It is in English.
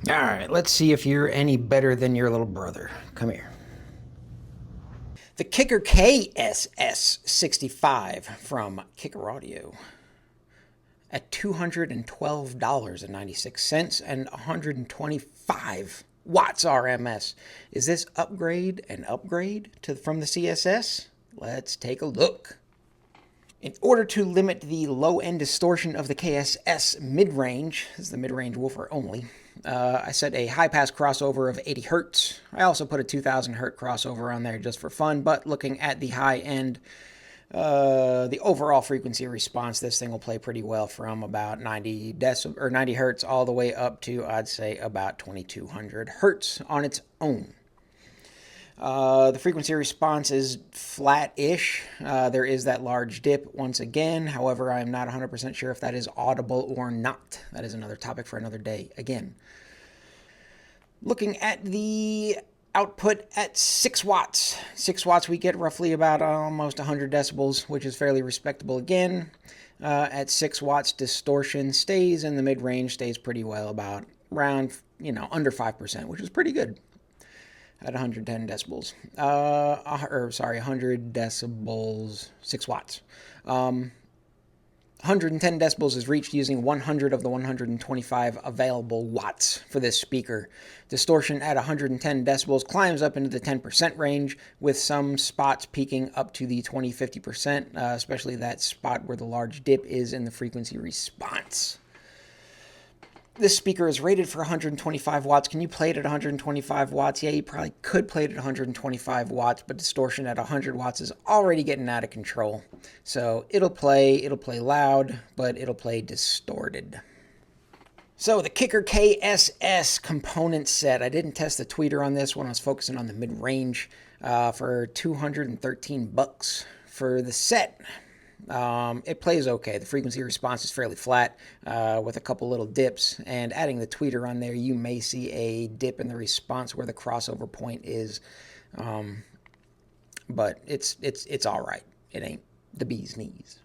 All right, let's see if you're any better than your little brother. Come here. The Kicker KSS 65 from Kicker Audio at $212.96 and 125 watts RMS. Is this upgrade an upgrade from the CSS? Let's take a look. In order to limit the low-end distortion of the KSS mid-range, this is the mid-range woofer only, I set a high-pass crossover of 80 Hz. I also put a 2000 Hz crossover on there just for fun, but looking at the high-end, the overall frequency response, this thing will play pretty well from about 90 Hz all the way up to, I'd say, about 2200 Hz on its own. The frequency response is flat-ish. There is that large dip once again. However, I'm not 100% sure if that is audible or not. That is another topic for another day. Again, looking at the output at 6 watts. 6 watts, we get roughly about almost 100 decibels, which is fairly respectable again. At 6 watts, distortion stays in the mid-range, stays pretty well, about around, under 5%, which is pretty good. At 110 decibels. 100 decibels, 6 watts. 110 decibels is reached using 100 of the 125 available watts for this speaker. Distortion at 110 decibels climbs up into the 10% range, with some spots peaking up to the 20-50%, especially that spot where the large dip is in the frequency response. This speaker is rated for 125 watts. Can you play it at 125 watts? Yeah, you probably could play it at 125 watts, but distortion at 100 watts is already getting out of control. So it'll play loud, but it'll play distorted. So the Kicker KSS component set. I didn't test the tweeter on this one. I was focusing on the mid-range for $213 for the set. It plays okay. The frequency response is fairly flat with a couple little dips, and adding the tweeter on there, you may see a dip in the response where the crossover point is, but it's all right. It ain't the bee's knees.